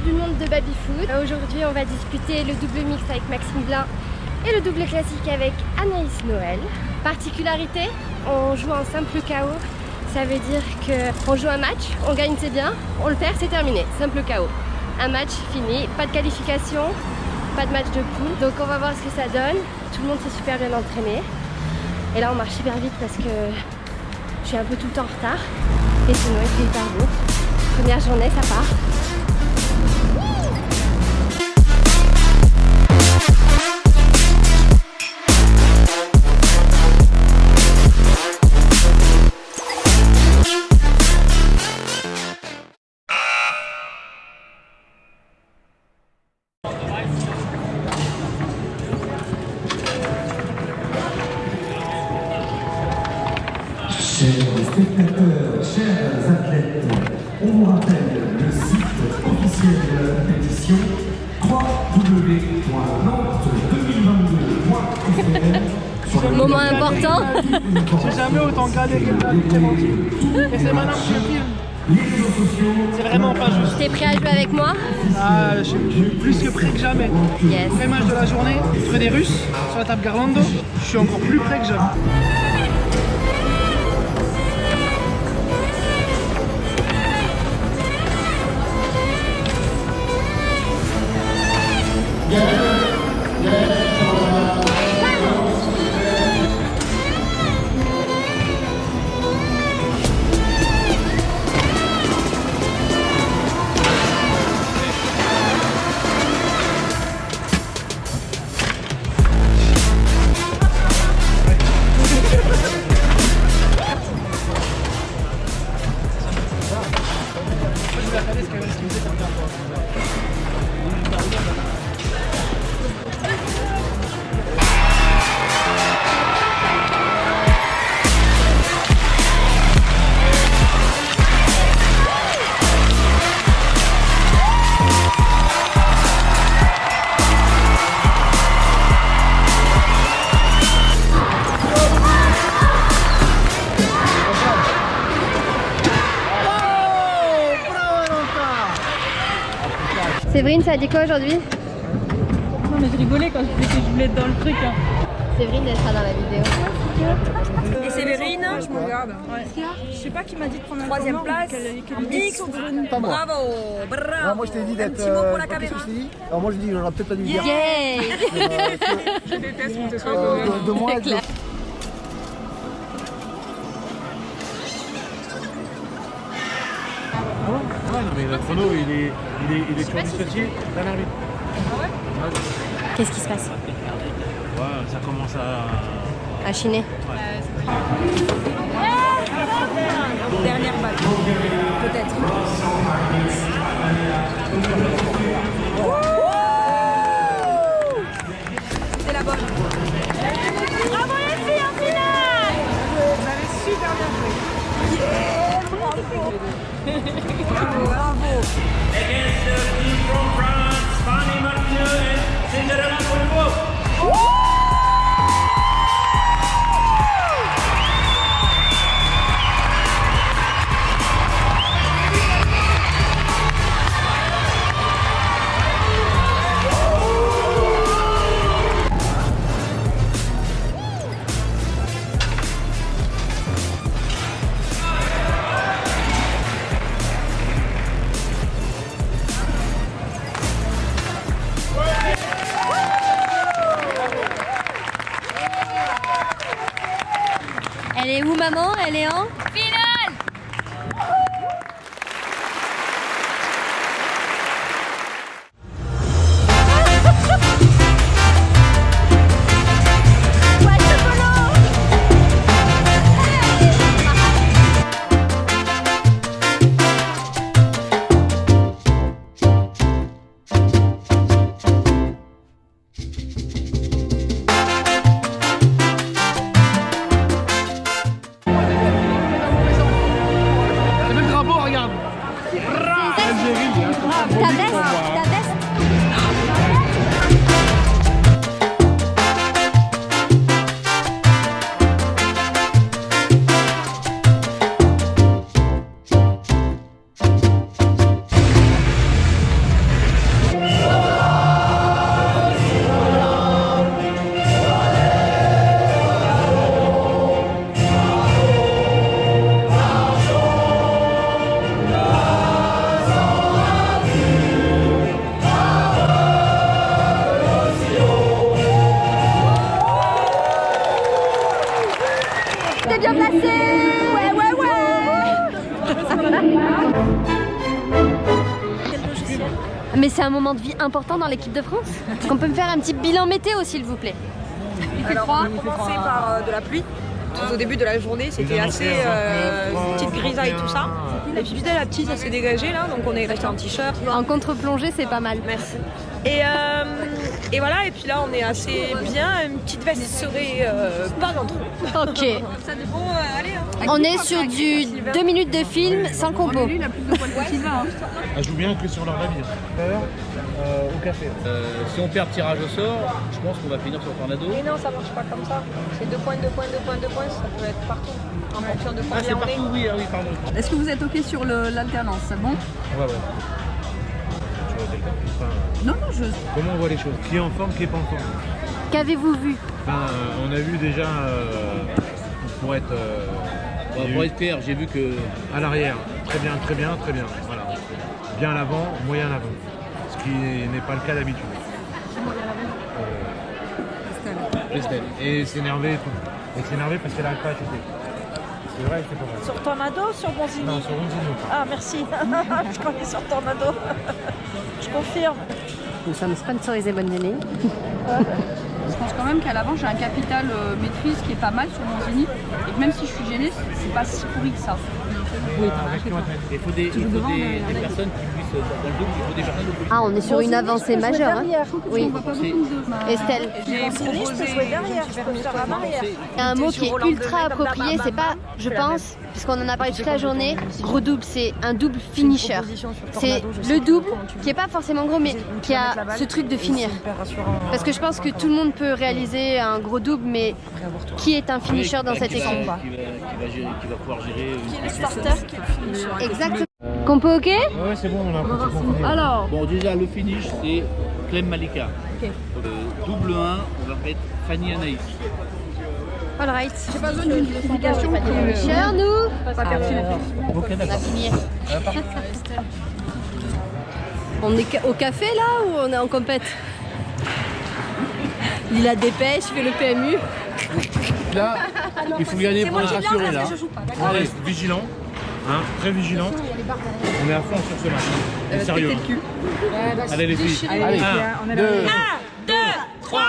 Coupe du Monde de baby-foot. Aujourd'hui, on va discuter le double mix avec Maxime Blin et le double classique avec Anaïs Noël. Particularité, on joue en simple KO. Ça veut dire qu'on joue un match, on gagne c'est bien, on le perd c'est terminé, simple KO. Un match fini, pas de qualification, pas de match de poule. Donc on va voir ce que ça donne. Tout le monde s'est super bien entraîné. Et là on marche hyper vite parce que je suis un peu tout le temps en retard. Et sinon il fait hyper beau. Première journée, ça part. Chers spectateurs, chers athlètes, on vous rappelle le site officiel de la compétition www.nantes2022.fr. Moment important. J'ai jamais autant galéré de ma vie, Clémentine. Et c'est maintenant que je filme. C'est vraiment pas juste. T'es prêt à jouer avec moi? Ah, je suis plus que prêt que jamais. Yes. Premier match de la journée, contre des Russes, sur la table Garlando. Je suis encore plus prêt que jamais. Séverine, ça a dit quoi aujourd'hui? Non mais je rigolais quand je disais que je voulais être dans le truc. Séverine, elle sera dans la vidéo. Et Séverine, je me regarde. Ouais. Je sais pas qui m'a dit de prendre un troisième place. Bravo, bravo. Non, moi je t'ai dit d'être. Un petit mot pour la caméra. Alors moi je dis, j'aurais peut-être pas dû le dire. Yay! Je déteste mon truc. De moi, C'est clair. Mais le chrono il est sur l'initiative d'un arbitre. Qu'est-ce qui se passe? Ouais, ça commence à. Chiner. Dernière balle. Peut-être. C'est la bonne. Bravo les filles en finale! Vous avez super bien joué. Yeah! Bravo, bravo. Against the team from France, Fanny Martineau and Cinderella Colombo. Elle est où maman? Elle est en finale! Mais c'est un moment de vie important dans l'équipe de France. On peut me faire un petit bilan météo s'il vous plaît. Alors on a commencé par de la pluie. Tout au début de la journée, c'était assez petite grisaille et tout ça. Et puis petit à petit, ça s'est dégagé là, donc on est resté en t-shirt. En contre-plongée, c'est pas mal. Merci. Et voilà, et puis là, on est assez bien. Une petite veste serait pas dans trop. Ok. Ça dépend, allez. Hein. On est sur du 2 minutes de film sans compo. Elle joue bien que sur leur navire. Au café. Si on perd tirage au sort, je pense qu'on va finir sur Tornado. Mais non, ça marche pas comme ça. C'est 2 points, 2 points, 2 points, 2 points. Ça peut être partout. En fonction de Ah, combien c'est on est. partout, oui, ah oui, pardon. Est-ce que vous êtes ok sur l'alternance? C'est bon? Ouais. Tu vois quelqu'un qui Non, non, je... Comment on voit les choses? Qui est en forme, qui est pas en forme? Qu'avez-vous vu? Enfin, on a vu déjà pour être Pour être clair, j'ai vu que à l'arrière, très bien. Voilà. Bien à l'avant, moyen à l'avant. Ce qui n'est pas le cas d'habitude. Estelle. Et s'énerver et tout. Et s'énerver parce qu'elle n'arrive pas à chuter. C'est vrai, c'est pas vrai. Sur Tornado, sur Bonzini? Non, sur Ronzino. Ah, merci. Je connais sur Tornado. Je confirme. Nous sommes sponsorisés Bonzini. Je pense quand même qu'à l'avant, j'ai un capital maîtrise qui est pas mal sur mon Zini. Et que même si je suis gênée, c'est pas si pourri que ça. il faut des personnes qui puissent dans le double, il faut des personnes de plus. Ah, on est sur une avancée majeure. Hein. Oui. Estelle. J'ai proposé derrière, je peux faire en arrière. Il y a un mot qui est ultra approprié, c'est pas, je pense, puisqu'on en a parlé toute la journée, gros double, c'est un double finisher. C'est le double qui est pas forcément gros, mais qui a ce truc de finir. Parce que je pense que tout le monde peut réaliser un gros double, mais qui est un finisher dans cette équipe? Qui va pouvoir gérer une Starter qui est fini. Exactement. Compo ok? Ouais, c'est bon, on a un peu compris. Alors, Bon, déjà, le finish, c'est Clem Malika. Double 1, on va mettre Fanny Anaïs. alright. J'ai pas besoin d'une explication. Finisher, nous? Pas pertinent. Ok, On a d'accord. fini. On est au café là ou on est en compète? Il a dépêche, il fait le PMU. Là, il faut gagner pour les rassurer, là. On reste vigilant, hein, très vigilant. On est à fond sur ce match. On est sérieux. Allez les filles. Allez, 1, 2, 3,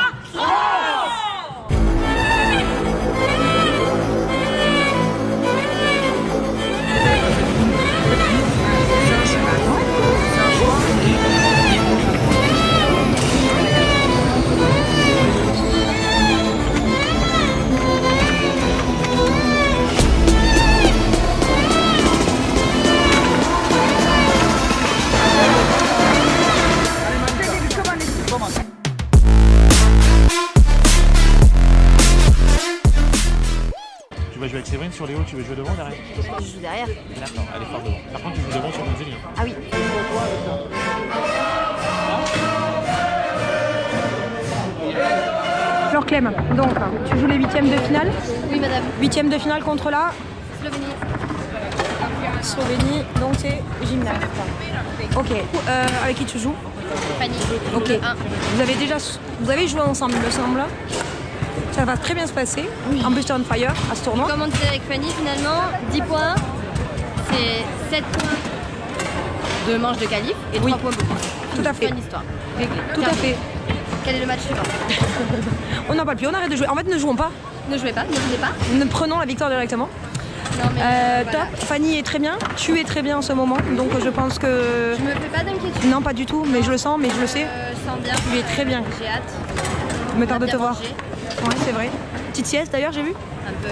Tu vas jouer avec Séverine sur les hauts, tu veux jouer devant ou derrière? Je joue derrière. D'accord, elle est forte devant. Par contre, tu joues devant sur Gonzini. Ah oui. Fleur Clem, donc tu joues les 8e de finale. Oui madame. 8e de finale contre la Slovénie. Slovénie, donc c'est gymnase. Ok, avec qui tu joues? Fanny. Ok. Le 1. Vous avez joué ensemble, il me semble. Ça va très bien se passer. En plus, t'es on fire à ce tournoi. Comme on disait avec Fanny, finalement, 10 points, c'est 7 points de manche de qualif et 3 points bonus. Tout à fait. Fin d'histoire. Tout à fait. Quel est le match suivant? On n'en parle plus, on arrête de jouer. En fait, ne jouons pas. Ne jouez pas, ne jouez pas. Nous prenons la victoire directement. Non mais Top. Fanny est très bien. Tu es très bien en ce moment. Donc je pense que. je me fais pas d'inquiétude. Non, pas du tout, mais je le sens, mais je le sais. Je sens bien. Tu es très bien. J'ai hâte. Je me tarde de te voir. Manger. Oui, c'est vrai. Petite sieste d'ailleurs, j'ai vu. Un peu.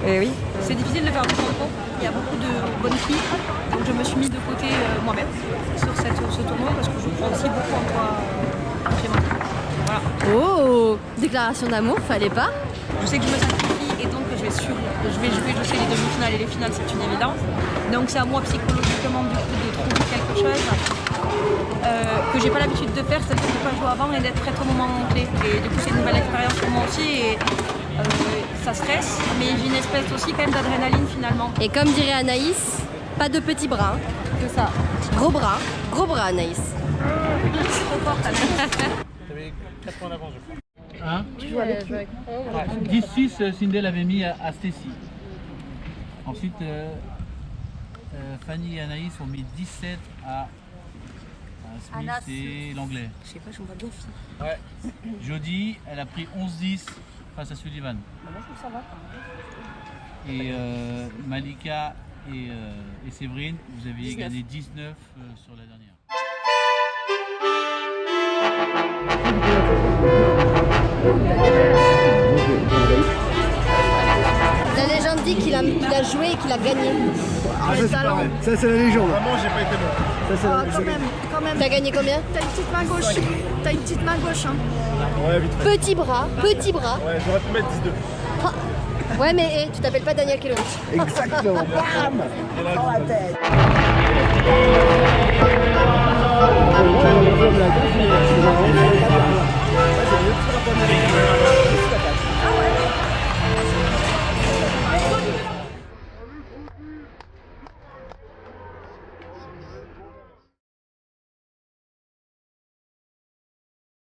Eh oui. C'est difficile de faire du tampon. Il y a beaucoup de bonnes filles. Donc je me suis mis de côté moi-même sur ce tournoi parce que je crois aussi beaucoup en toi, Clément. Voilà. Oh, déclaration d'amour, fallait pas. Je sais que je me sacrifie et donc je vais jouer, je sais, les demi-finales et les finales, c'est une évidence. Donc c'est à moi psychologiquement du coup de trouver quelque chose que j'ai pas l'habitude de faire, c'est-à-dire de ne pas jouer avant et d'être prête au moment clé. Et du coup c'est une nouvelle expérience pour moi aussi et ça stresse, mais j'ai une espèce aussi quand même d'adrénaline finalement. Et comme dirait Anaïs, pas de petits bras. Que ça. Gros bras Anaïs. Trop forte Anaïs. T'avais 4 points d'avance, je crois. Hein? Tu joues avec qui? 10-6, Sindel avait mis à Stacy. Ensuite, Fanny et Anaïs ont mis 17 à Smith Anas. et l'anglais. Je sais pas, je me vois bien fille. Ouais. Jody, elle a pris 11-10 face à Sullivan. Bah, moi, je trouve que ça va. Et Malika et Séverine, vous aviez 19. gagné 19 sur la dernière. La légende dit qu'il a joué et qu'il a gagné. Ah, ça, c'est pareil. Ça, c'est la légende. Vraiment, j'ai pas été bon. Ça, c'est la Quand même, quand même. T'as gagné combien? T'as une petite main gauche. T'as une petite main gauche. Hein. Ouais, vite fait. Petit bras, petit bras. Ouais, j'aurais pu mettre 12. Ah. Ouais, mais tu t'appelles pas Daniel Kelovic. Exactement. Bam dans la tête.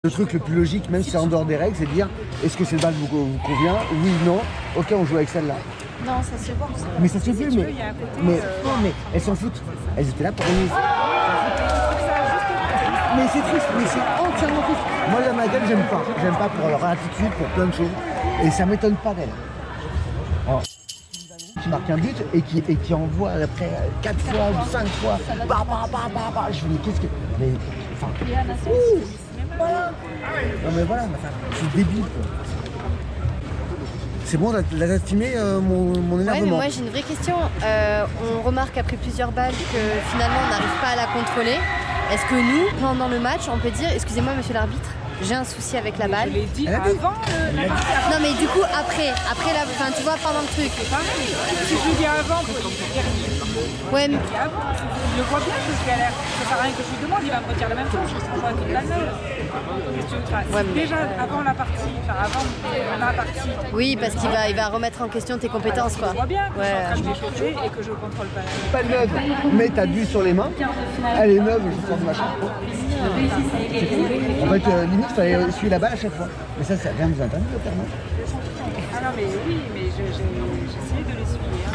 Le truc le plus logique, même si c'est en dehors des règles, c'est de dire est-ce que cette balle vous convient? Oui, non. Ok, on joue avec celle-là. Non, ça se voit. Mais ça se fait, mais elles s'en foutent. Elles étaient là pour nous. Mais c'est triste, mais c'est entièrement triste. Moi, la Madeleine, j'aime pas. J'aime pas pour leur attitude, pour plein de choses. Et ça m'étonne pas d'elle. Alors, qui marque un but et qui envoie après 4 fois ou 5 fois. Je me dis, qu'est-ce que. Mais. Enfin. Voilà. Non, mais voilà, c'est débile, quoi. C'est bon, la filmé mon énervement. Ouais, mais moi j'ai une vraie question. On remarque après plusieurs balles que finalement on n'arrive pas à la contrôler. Est-ce que nous, pendant le match, on peut dire excusez-moi monsieur l'arbitre, j'ai un souci avec la balle? Je l'ai dit avant. Non mais du coup après la fin, tu vois, pendant le truc. Si je le dis avant, je vais dire Ouais, mais... avant. Je le vois bien que je galère. Ça sert à rien que je lui demande, il va me redire la même chose. Je serai avec toute la gueule. Qu'est-ce que tu veux faire? Ouais, mais... Déjà avant la partie, Oui, parce qu'il va remettre en question tes compétences, quoi. je vois bien que Ouais. je suis en train de m'échauffer et que je contrôle pas. Pas neuve, mais t'as du sur les mains. Elle est neuve, je sens machin. En fait, limite, il fallait essuyer la balle à chaque fois. Mais ça rien vous interdit de faire, non? Ah non, mais oui, mais j'ai essayé de l'essuyer. Hein.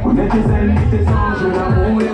On est tes ennemis, tes anges, l'amour et